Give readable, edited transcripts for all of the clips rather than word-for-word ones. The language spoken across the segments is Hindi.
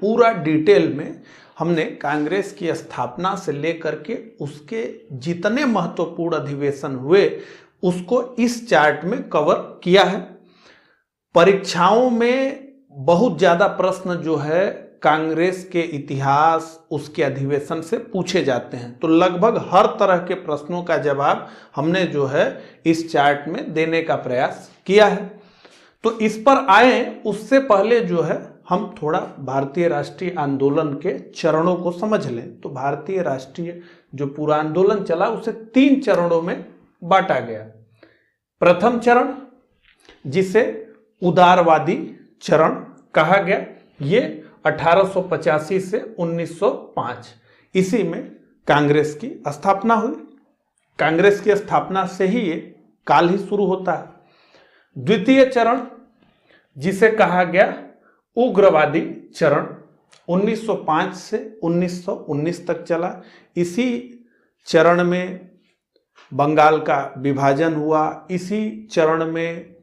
पूरा डिटेल में हमने कांग्रेस की स्थापना से लेकर के उसके जितने महत्वपूर्ण अधिवेशन हुए उसको इस चार्ट में कवर किया है। परीक्षाओं में बहुत ज्यादा प्रश्न जो है कांग्रेस के इतिहास, उसके अधिवेशन से पूछे जाते हैं, तो लगभग हर तरह के प्रश्नों का जवाब हमने जो है इस चार्ट में देने का प्रयास किया है। तो इस पर आए उससे पहले जो है हम थोड़ा भारतीय राष्ट्रीय आंदोलन के चरणों को समझ लें। तो भारतीय राष्ट्रीय जो पूरा आंदोलन चला उसे 3 चरणों में बांटा गया। प्रथम चरण जिसे उदारवादी चरण कहा गया, ये 1885 से 1905, इसी में कांग्रेस की स्थापना हुई। कांग्रेस की स्थापना से ही ये काल ही शुरू होता है। द्वितीय चरण जिसे कहा गया उग्रवादी चरण 1905 से 1919 तक चला। इसी चरण में बंगाल का विभाजन हुआ, इसी चरण में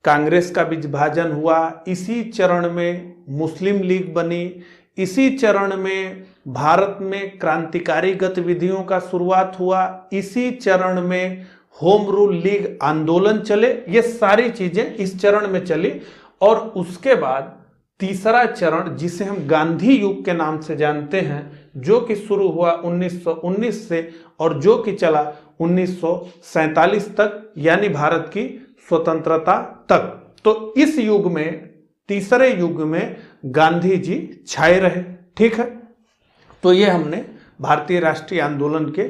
कांग्रेस का विभाजन हुआ, इसी चरण में मुस्लिम लीग बनी, इसी चरण में भारत में क्रांतिकारी गतिविधियों का शुरुआत हुआ, इसी चरण में होम रूल लीग आंदोलन चले। ये सारी चीजें इस चरण में चली। और उसके बाद तीसरा चरण जिसे हम गांधी युग के नाम से जानते हैं, जो कि शुरू हुआ 1919 से और जो कि चला 1947 तक, यानी भारत की स्वतंत्रता तक। तो इस युग में, तीसरे युग में गांधी जी छाए रहे। ठीक है, तो ये हमने भारतीय राष्ट्रीय आंदोलन के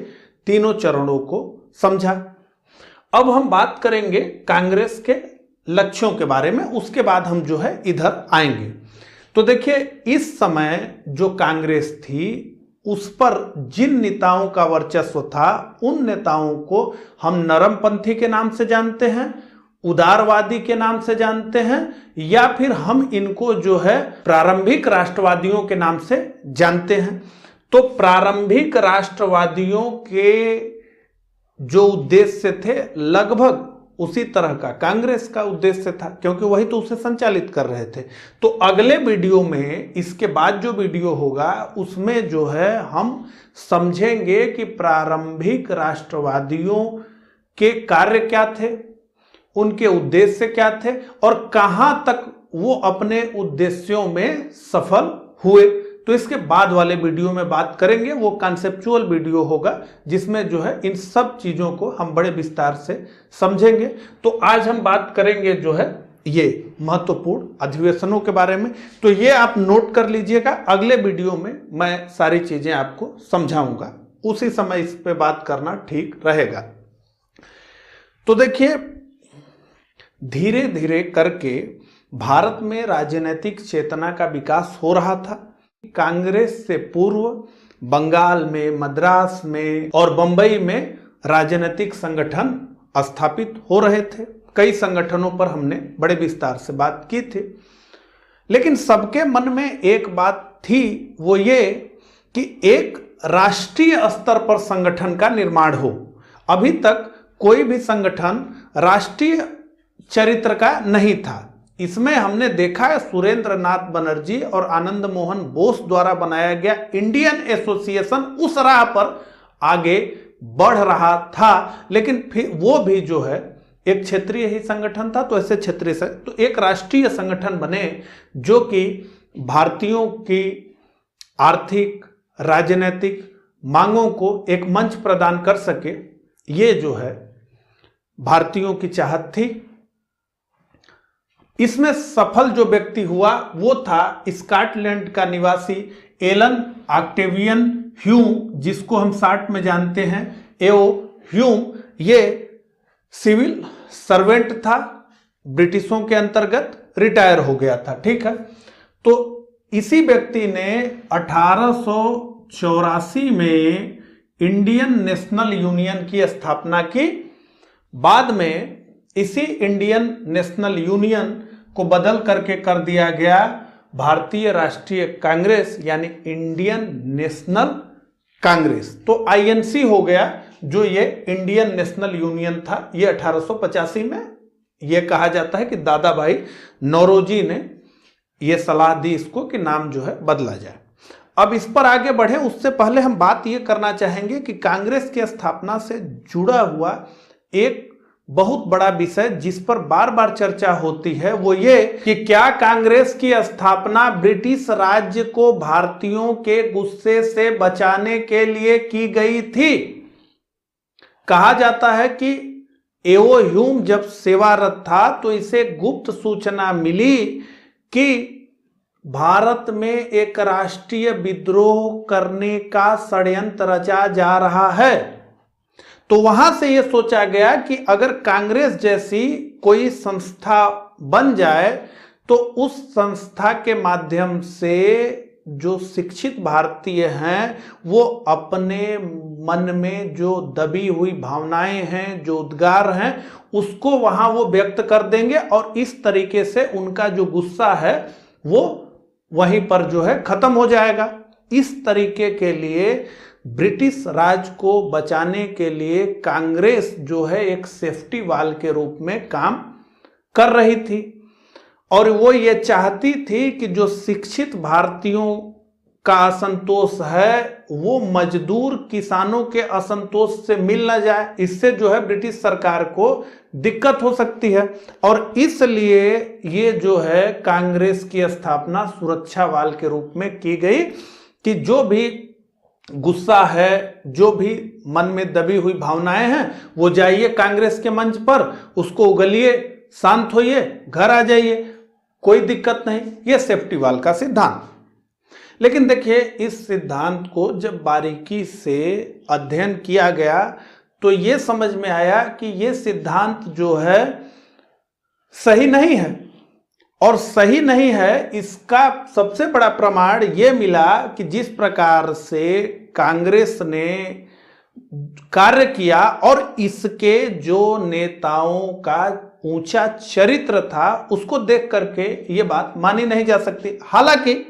तीनों चरणों को समझा। अब हम बात करेंगे कांग्रेस के लक्ष्यों के बारे में, उसके बाद हम जो है इधर आएंगे। तो देखिए, इस समय जो कांग्रेस थी उस पर जिन नेताओं का वर्चस्व था, उन नेताओं को हम नरमपंथी के नाम से जानते हैं, उदारवादी के नाम से जानते हैं, या फिर हम इनको जो है प्रारंभिक राष्ट्रवादियों के नाम से जानते हैं। तो प्रारंभिक राष्ट्रवादियों के जो उद्देश्य थे लगभग उसी तरह का कांग्रेस का उद्देश्य था, क्योंकि वही तो उसे संचालित कर रहे थे। तो अगले वीडियो में, इसके बाद जो वीडियो होगा उसमें जो है हम समझेंगे कि प्रारंभिक राष्ट्रवादियों के कार्य क्या थे, उनके उद्देश्य क्या थे और कहां तक वो अपने उद्देश्यों में सफल हुए। तो इसके बाद वाले वीडियो में बात करेंगे, वो कॉन्सेप्चुअल वीडियो होगा जिसमें जो है इन सब चीजों को हम बड़े विस्तार से समझेंगे। तो आज हम बात करेंगे जो है ये महत्वपूर्ण अधिवेशनों के बारे में। तो ये आप नोट कर लीजिएगा, अगले वीडियो में मैं सारी चीजें आपको समझाऊंगा, उसी समय इस पे बात करना ठीक रहेगा। तो देखिए, धीरे धीरे करके भारत में राजनीतिक चेतना का विकास हो रहा था। कांग्रेस से पूर्व बंगाल में, मद्रास में और बंबई में राजनीतिक संगठन स्थापित हो रहे थे। कई संगठनों पर हमने बड़े विस्तार से बात की थी, लेकिन सबके मन में एक बात थी, वो ये कि एक राष्ट्रीय स्तर पर संगठन का निर्माण हो। अभी तक कोई भी संगठन राष्ट्रीय चरित्र का नहीं था। इसमें हमने देखा है सुरेंद्र नाथ बनर्जी और आनंद मोहन बोस द्वारा बनाया गया इंडियन एसोसिएशन उस राह पर आगे बढ़ रहा था, लेकिन फिर वो भी जो है एक क्षेत्रीय ही संगठन था। तो ऐसे क्षेत्रीय तो एक राष्ट्रीय संगठन बने जो कि भारतीयों की आर्थिक, राजनीतिक मांगों को एक मंच प्रदान कर सके, ये जो है भारतीयों की चाहत थी। इसमें सफल जो व्यक्ति हुआ वो था स्कॉटलैंड का निवासी एलन ऑक्टेवियन ह्यूम, जिसको हम शॉर्ट में जानते हैं एओ ह्यूम। ये सिविल सर्वेंट था, ब्रिटिशों के अंतर्गत रिटायर हो गया था। ठीक है, तो इसी व्यक्ति ने 1884 में इंडियन नेशनल यूनियन की स्थापना की। बाद में इसी इंडियन नेशनल यूनियन को बदल करके कर दिया गया भारतीय राष्ट्रीय कांग्रेस, यानी इंडियन नेशनल कांग्रेस। तो आईएनसी हो गया, जो ये इंडियन नेशनल यूनियन था। ये 1885 में ये कहा जाता है कि दादा भाई नौरोजी ने ये सलाह दी इसको कि नाम जो है बदला जाए। अब इस पर आगे बढ़े उससे पहले हम बात ये करना चाहेंगे कि कांग्रेस की स्थापना से जुड़ा हुआ एक बहुत बड़ा विषय जिस पर बार बार चर्चा होती है वो ये कि क्या कांग्रेस की स्थापना ब्रिटिश राज्य को भारतीयों के गुस्से से बचाने के लिए की गई थी। कहा जाता है कि एओ ह्यूम जब सेवारत था तो इसे गुप्त सूचना मिली कि भारत में एक राष्ट्रीय विद्रोह करने का षड्यंत्र रचा जा रहा है। तो वहां से यह सोचा गया कि अगर कांग्रेस जैसी कोई संस्था बन जाए तो उस संस्था के माध्यम से जो शिक्षित भारतीय हैं वो अपने मन में जो दबी हुई भावनाएं हैं, जो उद्गार हैं, उसको वहां वो व्यक्त कर देंगे और इस तरीके से उनका जो गुस्सा है वो वहीं पर जो है खत्म हो जाएगा। इस तरीके के लिए ब्रिटिश राज को बचाने के लिए कांग्रेस जो है एक सेफ्टी वाल के रूप में काम कर रही थी और वो ये चाहती थी कि जो शिक्षित भारतीयों का असंतोष है वो मजदूर किसानों के असंतोष से मिल न जाए। इससे जो है ब्रिटिश सरकार को दिक्कत हो सकती है और इसलिए ये जो है कांग्रेस की स्थापना सुरक्षा वाल के रूप में की गई कि जो भी गुस्सा है, जो भी मन में दबी हुई भावनाएं हैं, वो जाइए कांग्रेस के मंच पर, उसको उगलिए, शांत होइए, घर आ जाइए, कोई दिक्कत नहीं। ये सेफ्टी वाल का सिद्धांत। लेकिन देखिए इस सिद्धांत को जब बारीकी से अध्ययन किया गया तो ये समझ में आया कि ये सिद्धांत जो है सही नहीं है और सही नहीं है इसका सबसे बड़ा प्रमाण ये मिला कि जिस प्रकार से कांग्रेस ने कार्य किया और इसके जो नेताओं का ऊंचा चरित्र था उसको देख करके ये बात मानी नहीं जा सकती। हालांकि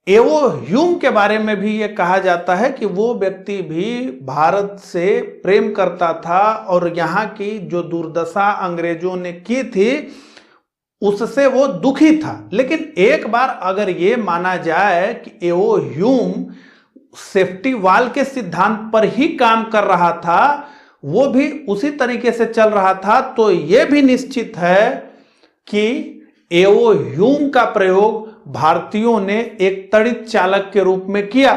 एओ ह्यूम के बारे में भी ये कहा जाता है कि वो व्यक्ति भी भारत से प्रेम करता था और यहाँ की जो दुर्दशा अंग्रेजों ने की थी उससे वो दुखी था। लेकिन एक बार अगर ये माना जाए कि एओ ह्यूम सेफ्टी वाल के सिद्धांत पर ही काम कर रहा था, वो भी उसी तरीके से चल रहा था, तो ये भी निश्चित है कि एओ ह्यूम का प्रयोग भारतीयों ने एक तड़ित चालक के रूप में किया,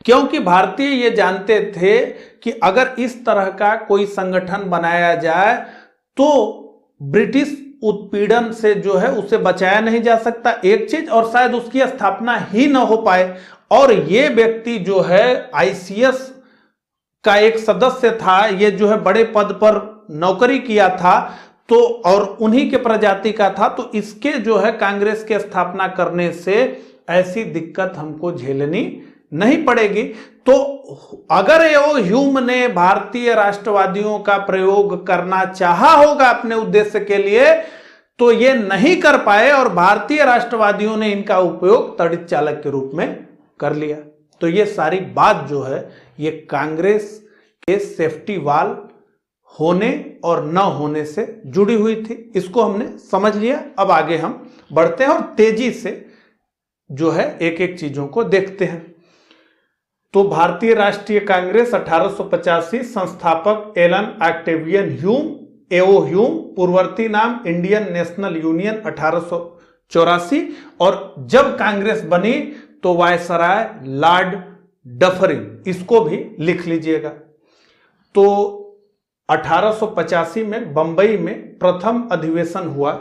क्योंकि भारतीय ये जानते थे कि अगर इस तरह का कोई संगठन बनाया जाए तो ब्रिटिश उत्पीड़न से जो है उसे बचाया नहीं जा सकता, एक चीज, और शायद उसकी स्थापना ही न हो पाए। और ये व्यक्ति जो है आईसीएस का एक सदस्य था, ये जो है बड़े पद पर नौकरी किया था तो और उन्हीं के प्रजाति का था, तो इसके जो है कांग्रेस के स्थापना करने से ऐसी दिक्कत हमको झेलनी नहीं पड़ेगी। तो अगर एओ ह्यूम ने भारतीय राष्ट्रवादियों का प्रयोग करना चाहा होगा अपने उद्देश्य के लिए तो ये नहीं कर पाए और भारतीय राष्ट्रवादियों ने इनका उपयोग तड़ित चालक के रूप में कर लिया। तो ये सारी बात जो है ये कांग्रेस के सेफ्टी वाल होने और न होने से जुड़ी हुई थी, इसको हमने समझ लिया। अब आगे हम बढ़ते हैं और तेजी से जो है एक एक चीजों को देखते हैं। तो भारतीय राष्ट्रीय कांग्रेस 1885, संस्थापक एलन ऑक्टेवियन ह्यूम, एओ ह्यूम, पूर्ववर्ती नाम इंडियन नेशनल यूनियन 1884, और जब कांग्रेस बनी तो वायसराय लॉर्ड डफरिन, इसको भी लिख लीजिएगा। तो 1885 में बंबई में प्रथम अधिवेशन हुआ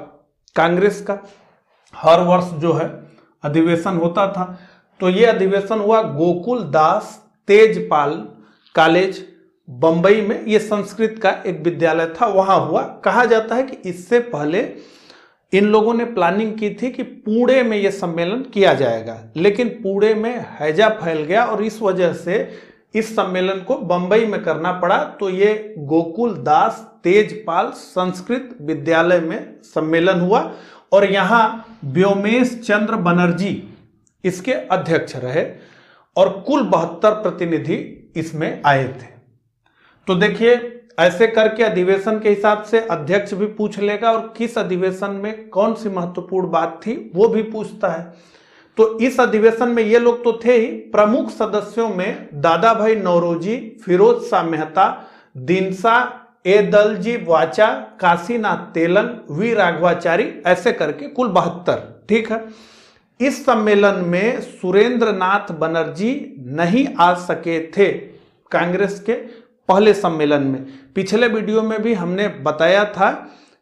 कांग्रेस का। हर वर्ष जो है अधिवेशन होता था, तो यह अधिवेशन हुआ गोकुल दास तेजपाल कॉलेज बंबई में। यह संस्कृत का एक विद्यालय था, वहां हुआ। कहा जाता है कि इससे पहले इन लोगों ने प्लानिंग की थी कि पुणे में यह सम्मेलन किया जाएगा, लेकिन पुणे में हैजा फैल गया और इस वजह से इस सम्मेलन को बंबई में करना पड़ा। तो ये गोकुल दास तेजपाल संस्कृत विद्यालय में सम्मेलन हुआ और यहाँ व्योमेश चंद्र बनर्जी इसके अध्यक्ष रहे और कुल 72 प्रतिनिधि इसमें आए थे। तो देखिए ऐसे करके अधिवेशन के हिसाब से अध्यक्ष भी पूछ लेगा और किस अधिवेशन में कौन सी महत्वपूर्ण बात थी वो भी पूछता है। तो इस अधिवेशन में ये लोग तो थे ही। प्रमुख सदस्यों में दादा भाई नौरोजी, फिरोज शाह मेहता, दिनसा ए दलजी वाचा, काशीनाथ तेलन, वी राघवाचारी, ऐसे करके कुल 72। ठीक है। इस सम्मेलन में सुरेंद्र नाथ बनर्जी नहीं आ सके थे कांग्रेस के पहले सम्मेलन में। पिछले वीडियो में भी हमने बताया था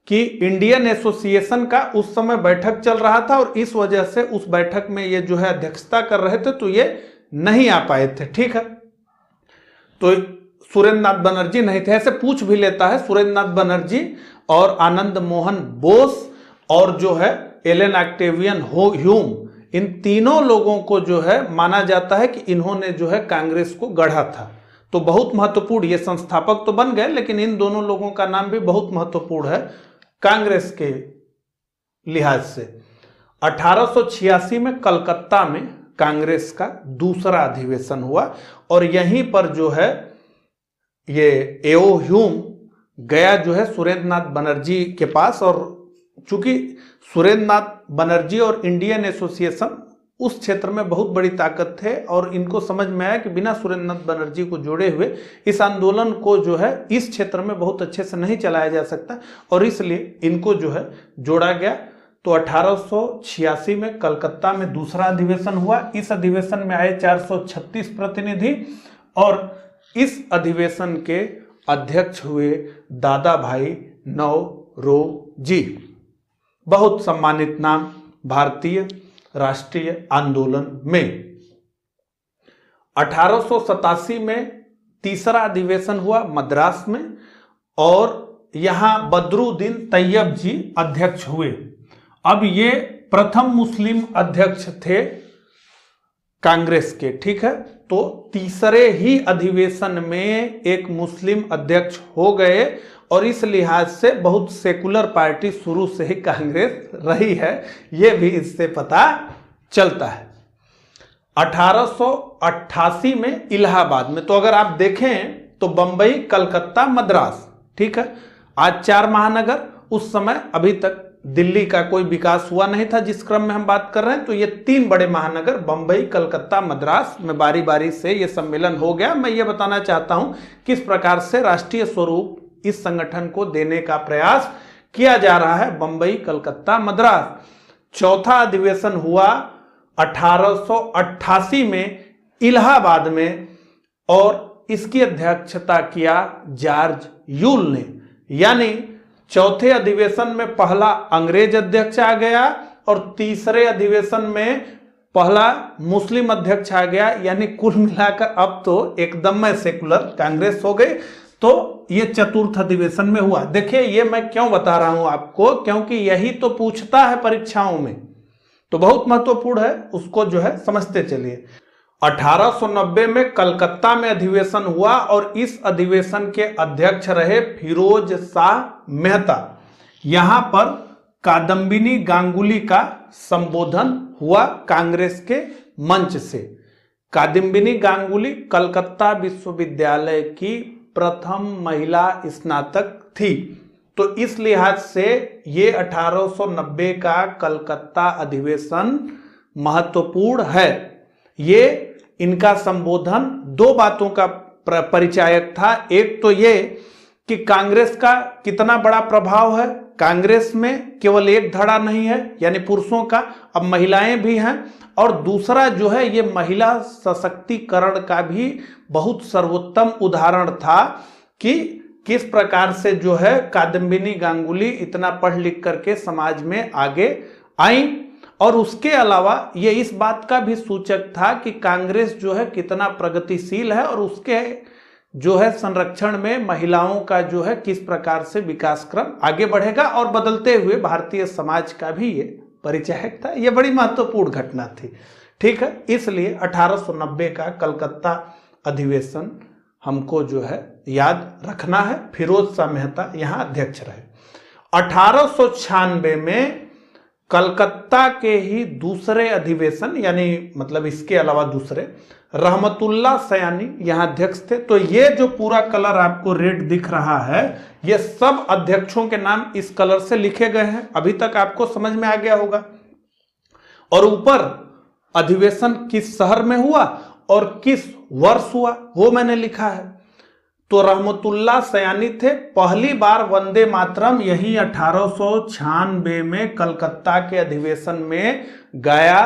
कि इंडियन एसोसिएशन का उस समय बैठक चल रहा था और इस वजह से उस बैठक में ये जो है अध्यक्षता कर रहे थे, तो ये नहीं आ पाए थे। ठीक है। तो सुरेंद्र नाथ बनर्जी नहीं थे। ऐसे पूछ भी लेता है सुरेंद्र नाथ बनर्जी और आनंद मोहन बोस और जो है एलन ऑक्टेवियन ह्यूम, इन तीनों लोगों को जो है माना जाता है कि इन्होंने जो है कांग्रेस को गढ़ा था। तो बहुत महत्वपूर्ण, ये संस्थापक तो बन गए लेकिन इन दोनों लोगों का नाम भी बहुत महत्वपूर्ण है कांग्रेस के लिहाज से। 1886 में कलकत्ता में कांग्रेस का दूसरा अधिवेशन हुआ और यहीं पर जो है ये एओ ह्यूम गया जो है सुरेंद्र नाथ बनर्जी के पास। और चूंकि सुरेंद्र नाथ बनर्जी और इंडियन एसोसिएशन उस क्षेत्र में बहुत बड़ी ताकत थे और इनको समझ में आया कि बिना सुरेंद्र नाथ बनर्जी को जोड़े हुए इस आंदोलन को जो है इस क्षेत्र में बहुत अच्छे से नहीं चलाया जा सकता और इसलिए इनको जो है जोड़ा गया। तो 1886 में कलकत्ता में दूसरा अधिवेशन हुआ। इस अधिवेशन में आए 436 प्रतिनिधि और इस अधिवेशन के अध्यक्ष हुए दादा भाई नौरोजी। बहुत सम्मानित नाम भारतीय राष्ट्रीय आंदोलन में। 1887 में तीसरा अधिवेशन हुआ मद्रास में और यहां बदरुद्दीन तैयब जी अध्यक्ष हुए। अब ये प्रथम मुस्लिम अध्यक्ष थे कांग्रेस के। ठीक है। तो तीसरे ही अधिवेशन में एक मुस्लिम अध्यक्ष हो गए और इस लिहाज से बहुत सेकुलर पार्टी शुरू से ही कांग्रेस रही है, यह भी इससे पता चलता है। 1888 में इलाहाबाद में, तो अगर आप देखें तो बंबई, कलकत्ता, मद्रास, ठीक है, आज 4 महानगर। उस समय अभी तक दिल्ली का कोई विकास हुआ नहीं था जिस क्रम में हम बात कर रहे हैं। तो ये 3 बड़े महानगर बंबई, कलकत्ता, मद्रास में बारी बारी से ये सम्मेलन हो गया। मैं ये बताना चाहता हूं किस प्रकार से राष्ट्रीय स्वरूप इस संगठन को देने का प्रयास किया जा रहा है। बंबई, कलकत्ता, मद्रास। चौथा अधिवेशन हुआ 1888 में इलाहाबाद में और इसकी अध्यक्षता किया जॉर्ज यूल ने। यानी चौथे अधिवेशन में पहला अंग्रेज अध्यक्ष आ गया और तीसरे अधिवेशन में पहला मुस्लिम अध्यक्ष आ गया। यानी कुल मिलाकर अब तो एकदम में सेकुलर कांग्रेस हो गई। तो ये चतुर्थ अधिवेशन में हुआ। देखिए ये मैं क्यों बता रहा हूं आपको, क्योंकि यही तो पूछता है परीक्षाओं में, तो बहुत महत्वपूर्ण है, उसको जो है समझते चलिए। 1890 में कलकत्ता में अधिवेशन हुआ और इस अधिवेशन के अध्यक्ष रहे फिरोज शाह मेहता। यहां पर कादम्बिनी गांगुली का संबोधन हुआ कांग्रेस के मंच से। कादम्बिनी गांगुली कलकत्ता विश्वविद्यालय की प्रथम महिला स्नातक थी। तो इस लिहाज से ये 1890 का कलकत्ता अधिवेशन महत्वपूर्ण है। ये इनका संबोधन 2 बातों का परिचायक था। एक तो ये कि कांग्रेस का कितना बड़ा प्रभाव है, कांग्रेस में केवल एक धड़ा नहीं है यानी पुरुषों का, अब महिलाएं भी हैं। और दूसरा जो है ये महिला सशक्तिकरण का भी बहुत सर्वोत्तम उदाहरण था कि किस प्रकार से जो है कादम्बिनी गांगुली इतना पढ़ लिख करके समाज में आगे आई। और उसके अलावा ये इस बात का भी सूचक था कि कांग्रेस जो है कितना प्रगतिशील है और उसके जो है संरक्षण में महिलाओं का जो है किस प्रकार से विकास क्रम आगे बढ़ेगा और बदलते हुए भारतीय समाज का भी ये परिचायक था। ये बड़ी महत्वपूर्ण घटना थी। ठीक है, इसलिए 1890 का कलकत्ता अधिवेशन हमको जो है याद रखना है। फिरोज शाह मेहता यहाँ अध्यक्ष रहे। 1896 में कलकत्ता के ही दूसरे अधिवेशन, यानी मतलब इसके अलावा दूसरे, रहमतुल्लाह सयानी यहां अध्यक्ष थे। तो ये जो पूरा कलर आपको रेड दिख रहा है, ये सब अध्यक्षों के नाम इस कलर से लिखे गए हैं। अभी तक आपको समझ में आ गया होगा। और ऊपर अधिवेशन किस शहर में हुआ और किस वर्ष हुआ वो मैंने लिखा है। तो रहमतुल्लाह सयानी थे। पहली बार वंदे मातरम यही 1896 में कलकत्ता के अधिवेशन में गाया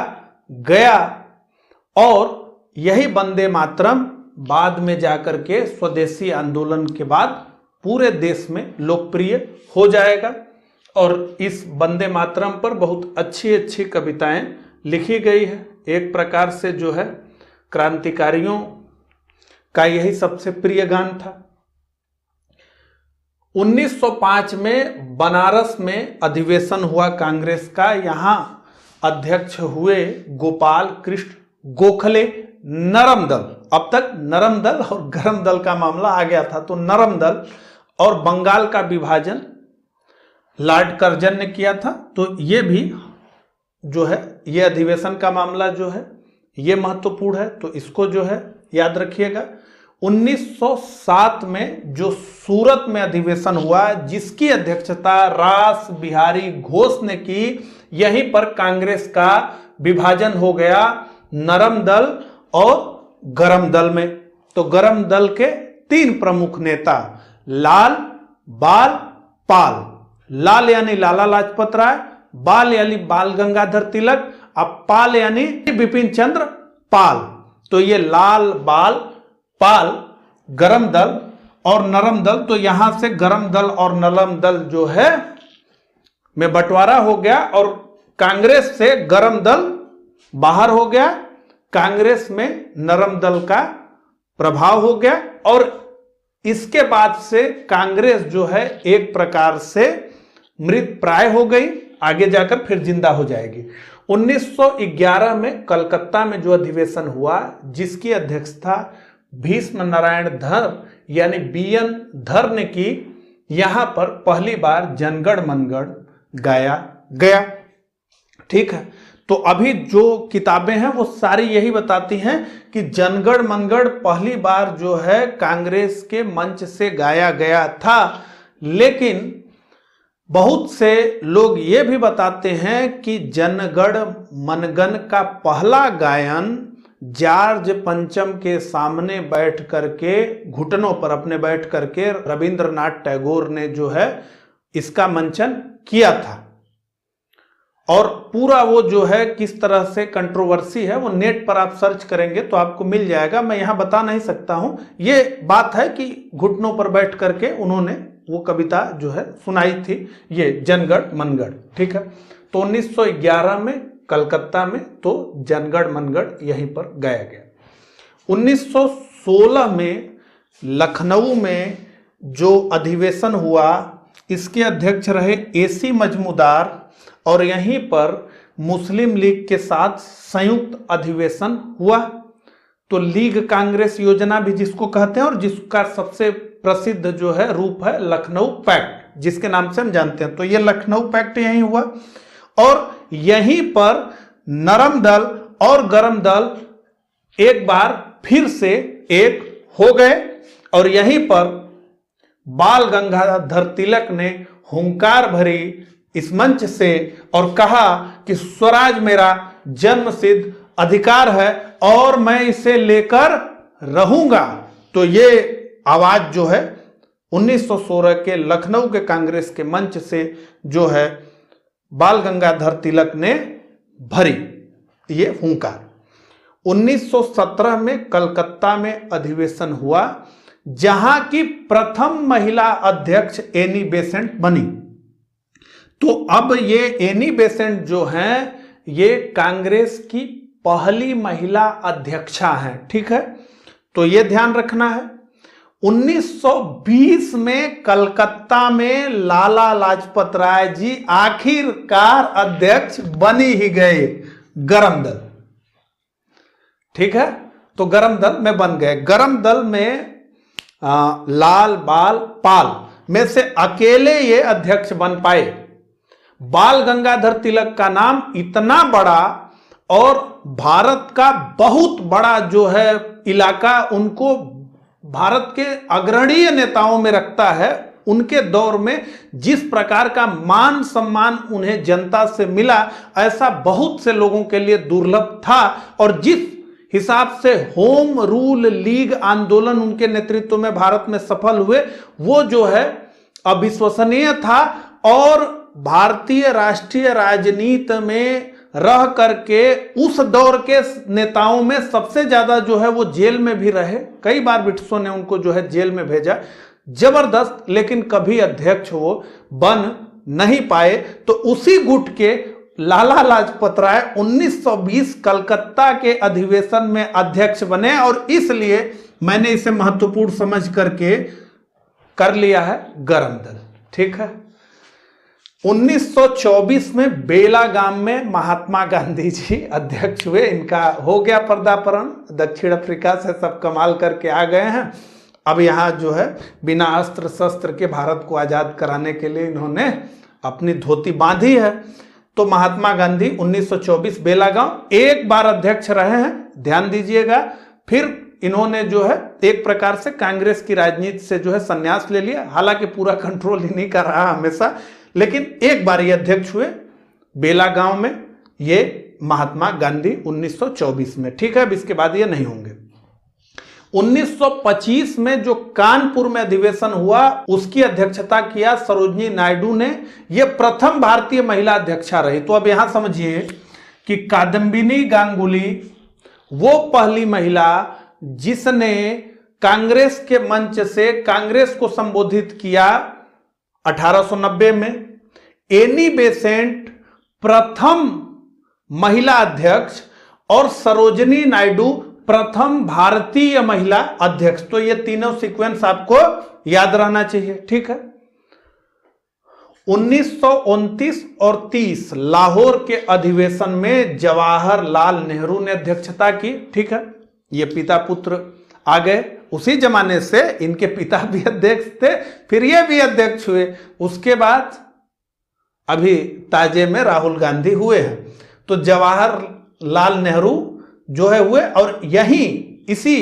गया, और यही वंदे मातरम बाद में जाकर के स्वदेशी आंदोलन के बाद पूरे देश में लोकप्रिय हो जाएगा। और इस वंदे मातरम पर बहुत अच्छी अच्छी कविताएं लिखी गई है। एक प्रकार से जो है क्रांतिकारियों का यही सबसे प्रिय गान था। 1905 में बनारस में अधिवेशन हुआ कांग्रेस का। यहां अध्यक्ष हुए गोपाल कृष्ण गोखले। नरम दल, अब तक नरम दल और गरम दल का मामला आ गया था, तो नरम दल और बंगाल का विभाजन लॉर्ड कर्जन ने किया था। तो ये भी जो है, ये अधिवेशन का मामला जो है ये महत्वपूर्ण है, तो इसको जो है याद रखिएगा। 1907 में जो सूरत में अधिवेशन हुआ, जिसकी अध्यक्षता रास बिहारी घोष ने की, यहीं पर कांग्रेस का विभाजन हो गया नरम दल और गरम दल में। तो गरम दल के 3 प्रमुख नेता, लाल, बाल, पाल। लाल यानी लाला लाजपत राय, बाल यानी बाल गंगाधर तिलक, अब पाल यानी बिपिन चंद्र पाल। तो ये लाल, बाल, पाल गरम दल और नरम दल। तो यहां से गरम दल और नरम दल जो है में बंटवारा हो गया, और कांग्रेस से गरम दल बाहर हो गया, कांग्रेस में नरम दल का प्रभाव हो गया, और इसके बाद से कांग्रेस जो है एक प्रकार से मृत प्राय हो गई, आगे जाकर फिर जिंदा हो जाएगी। 1911 में कलकत्ता में जो अधिवेशन हुआ, जिसकी अध्यक्षता भीष्म नारायण धर यानी बीएन धर ने की, यहां पर पहली बार जनगण मनगढ़ गाया गया। ठीक है, तो अभी जो किताबें हैं वो सारी यही बताती हैं कि जनगण मनगढ़ पहली बार जो है कांग्रेस के मंच से गाया गया था। लेकिन बहुत से लोग ये भी बताते हैं कि जनगण मनगण का पहला गायन जॉर्ज पंचम के सामने बैठ करके, घुटनों पर अपने बैठ करके रविंद्रनाथ टैगोर ने जो है इसका मंचन किया था। और पूरा वो जो है किस तरह से कंट्रोवर्सी है, वो नेट पर आप सर्च करेंगे तो आपको मिल जाएगा। मैं यहां बता नहीं सकता हूं। ये बात है कि घुटनों पर बैठ करके उन्होंने वो कविता जो है सुनाई थी, ये जनगण मनगढ़। ठीक है, तो 1911 में कलकत्ता में तो जनगण मनगढ़ यहीं पर गाया गया। 1916 में लखनऊ में जो अधिवेशन हुआ, इसके अध्यक्ष रहे एसी मजमूदार, और यहीं पर मुस्लिम लीग के साथ संयुक्त अधिवेशन हुआ। तो लीग कांग्रेस योजना भी जिसको कहते हैं, और जिसका सबसे प्रसिद्ध जो है रूप है लखनऊ पैक्ट, जिसके नाम से हम जानते हैं। तो ये लखनऊ पैक्ट यहीं हुआ, और यहीं पर नरम दल और गरम दल एक बार फिर से एक हो गए, और यहीं पर बाल गंगाधर तिलक ने हुंकार भरी इस मंच से और कहा कि स्वराज मेरा जन्मसिद्ध अधिकार है और मैं इसे लेकर रहूंगा। तो ये आवाज जो है 1916 के लखनऊ के कांग्रेस के मंच से जो है बाल गंगाधर तिलक ने भरी ये हुंकार। 1917 में कलकत्ता में अधिवेशन हुआ, जहां की प्रथम महिला अध्यक्ष एनी बेसेंट बनी। तो अब ये एनी बेसेंट जो हैं, ये कांग्रेस की पहली महिला अध्यक्षा हैं। ठीक है, तो ये ध्यान रखना है। 1920 में कलकत्ता में लाला लाजपत राय जी आखिरकार अध्यक्ष बनी ही गए, गरम दल। ठीक है, तो गरम दल में बन गए। गरम दल में लाल, बाल, पाल में से अकेले ये अध्यक्ष बन पाए। बाल गंगाधर तिलक का नाम इतना बड़ा और भारत का बहुत बड़ा जो है इलाका उनको भारत के अग्रणीय नेताओं में रखता है। उनके दौर में जिस प्रकार का मान सम्मान उन्हें जनता से मिला, ऐसा बहुत से लोगों के लिए दुर्लभ था। और जिस हिसाब से होम रूल लीग आंदोलन उनके नेतृत्व में भारत में सफल हुए, वो जो है अविश्वसनीय था। और भारतीय राष्ट्रीय राजनीति में रह करके उस दौर के नेताओं में सबसे ज्यादा जो है वो जेल में भी रहे। कई बार ब्रिटिशों ने उनको जो है जेल में भेजा, जबरदस्त, लेकिन कभी अध्यक्ष वो बन नहीं पाए। तो उसी गुट के लाला लाजपत राय 1920 कलकत्ता के अधिवेशन में अध्यक्ष बने और इसलिए मैंने इसे महत्वपूर्ण समझ करके कर लिया है गरम दल। ठीक है। 1924 में बेलागाम में महात्मा गांधी जी अध्यक्ष हुए। इनका हो गया पर्दापरण, दक्षिण अफ्रीका से सब कमाल करके आ गए हैं। अब यहाँ जो है बिना अस्त्र शस्त्र के भारत को आजाद कराने के लिए इन्होंने अपनी धोती बांधी है। तो महात्मा गांधी 1924 बेलागांव एक बार अध्यक्ष रहे हैं, ध्यान दीजिएगा। फिर इन्होंने जो है एक प्रकार से कांग्रेस की राजनीति से जो है संन्यास ले लिया। हालांकि पूरा कंट्रोल ही नहीं कर रहा हमेशा, लेकिन एक बार ये अध्यक्ष हुए बेलागांव में, ये महात्मा गांधी 1924 में। ठीक है। अब इसके बाद ये नहीं होंगे। 1925 में जो कानपुर में अधिवेशन हुआ उसकी अध्यक्षता किया सरोजिनी नायडू ने। यह प्रथम भारतीय महिला अध्यक्षा रही। तो अब यहां समझिए कि कादम्बिनी गांगुली वो पहली महिला जिसने कांग्रेस के मंच से कांग्रेस को संबोधित किया 1890 में। एनी बेसेंट प्रथम महिला अध्यक्ष और सरोजिनी नायडू प्रथम भारतीय महिला अध्यक्ष। तो ये तीनों सीक्वेंस आपको याद रहना चाहिए। ठीक है। 1929 और 30 लाहौर के अधिवेशन में जवाहरलाल नेहरू ने अध्यक्षता की। ठीक है। ये पिता पुत्र आ गए। उसी जमाने से इनके पिता भी अध्यक्ष थे, फिर ये भी अध्यक्ष हुए। उसके बाद अभी ताजे में राहुल गांधी हुए हैं। तो जवाहरलाल नेहरू जो है हुए और यहीं इसी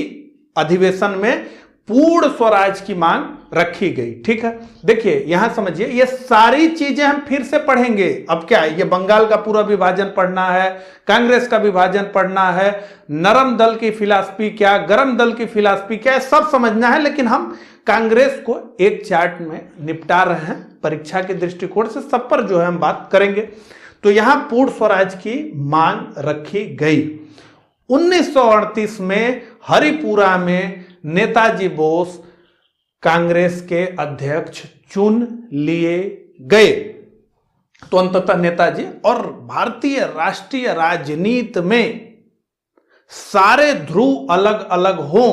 अधिवेशन में पूर्ण स्वराज की मांग रखी गई। ठीक है। देखिए यहां समझिए, ये सारी चीजें हम फिर से पढ़ेंगे। अब क्या है, ये बंगाल का पूरा विभाजन पढ़ना है, कांग्रेस का विभाजन पढ़ना है, नरम दल की फिलॉसफी क्या, गरम दल की फिलॉसफी क्या, सब समझना है। लेकिन हम कांग्रेस को एक चार्ट में निपटा रहे हैं परीक्षा के दृष्टिकोण से, सब पर जो है हम बात करेंगे। तो यहां पूर्ण स्वराज की मांग रखी गई। 1938 में हरिपुरा में नेताजी बोस कांग्रेस के अध्यक्ष चुन लिए गए। तो अंततः नेताजी, और भारतीय राष्ट्रीय राजनीति में सारे ध्रुव अलग अलग हों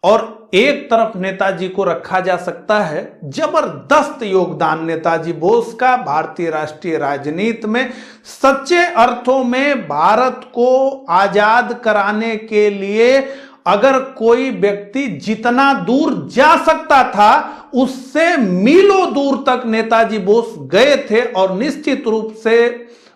और एक तरफ नेताजी को रखा जा सकता है। जबरदस्त योगदान नेताजी बोस का भारतीय राष्ट्रीय राजनीति में, सच्चे अर्थों में भारत को आजाद कराने के लिए अगर कोई व्यक्ति जितना दूर जा सकता था उससे मीलों दूर तक नेताजी बोस गए थे। और निश्चित रूप से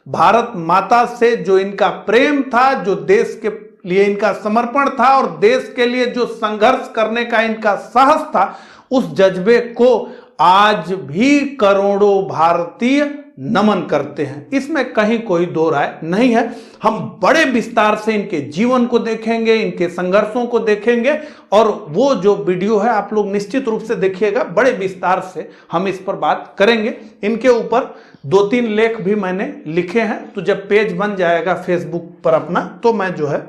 भारत माता से जो इनका प्रेम था, जो देश के लिए इनका समर्पण था और देश के लिए जो संघर्ष करने का इनका साहस था, उस जज्बे को आज भी करोड़ों भारतीय नमन करते हैं। इसमें कहीं कोई दो राय नहीं है। हम बड़े विस्तार से इनके जीवन को देखेंगे, इनके संघर्षों को देखेंगे और वो जो वीडियो है आप लोग निश्चित रूप से देखिएगा, बड़े विस्तार से हम इस पर बात करेंगे। इनके ऊपर 2-3 लेख भी मैंने लिखे हैं, तो जब पेज बन जाएगा फेसबुक पर अपना, तो मैं जो है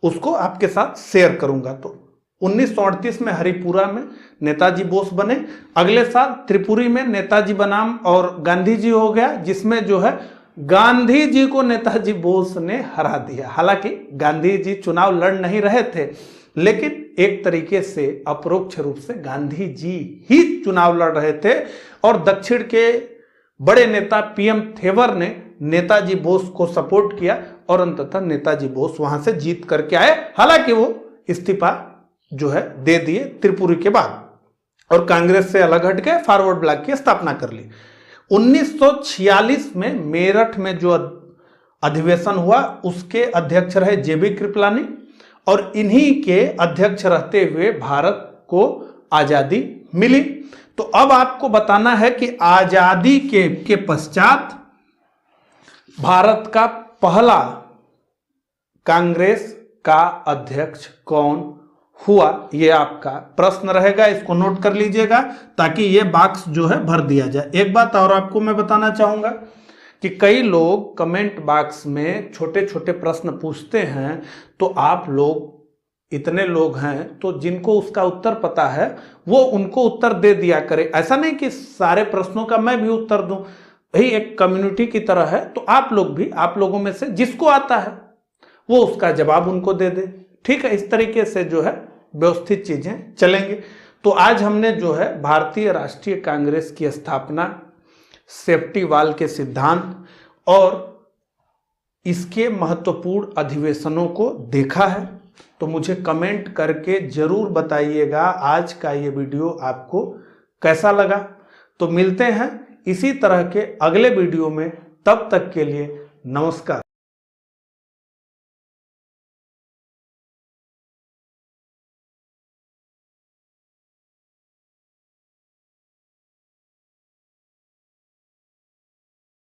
उसको आपके साथ शेयर करूंगा। तो 1938 में हरिपुरा में नेताजी बोस बने। अगले साल त्रिपुरी में नेताजी बनाम और गांधी जी हो गया, जिसमें जो है गांधी जी को नेताजी बोस ने हरा दिया। हालांकि गांधी जी चुनाव लड़ नहीं रहे थे, लेकिन एक तरीके से अपरोक्ष रूप से गांधी जी ही चुनाव लड़ रहे थे। और दक्षिण के बड़े नेता पीएम थेवर ने नेताजी बोस को सपोर्ट किया और अंततः नेताजी बोस वहां से जीत करके आए। हालांकि वो इस्तीफा जो है दे दिए त्रिपुरी के बाद और कांग्रेस से अलग हट के फॉरवर्ड ब्लॉक की स्थापना कर ली। 1946 में मेरठ में जो अधिवेशन हुआ उसके अध्यक्ष रहे जेबी कृपलानी, और इन्हीं के अध्यक्ष रहते हुए भारत को आजादी मिली। तो अब आपको बताना है कि आजादी के पश्चात भारत का पहला कांग्रेस का अध्यक्ष कौन हुआ, यह आपका प्रश्न रहेगा। इसको नोट कर लीजिएगा ताकि ये बॉक्स जो है भर दिया जाए। एक बात और आपको मैं बताना चाहूंगा कि कई लोग कमेंट बॉक्स में छोटे छोटे प्रश्न पूछते हैं, तो आप लोग इतने लोग हैं तो जिनको उसका उत्तर पता है वो उनको उत्तर दे दिया करे। ऐसा नहीं कि सारे प्रश्नों का मैं भी उत्तर दूं, यही एक कम्युनिटी की तरह है। तो आप लोग भी, आप लोगों में से जिसको आता है वो उसका जवाब उनको दे दे, ठीक है। इस तरीके से जो है व्यवस्थित चीजें चलेंगे। तो आज हमने जो है भारतीय राष्ट्रीय कांग्रेस की स्थापना, सेफ्टी वॉल के सिद्धांत और इसके महत्वपूर्ण अधिवेशनों को देखा है। तो मुझे कमेंट करके जरूर बताइएगा आज का ये वीडियो आपको कैसा लगा। तो मिलते हैं इसी तरह के अगले वीडियो में, तब तक के लिए नमस्कार।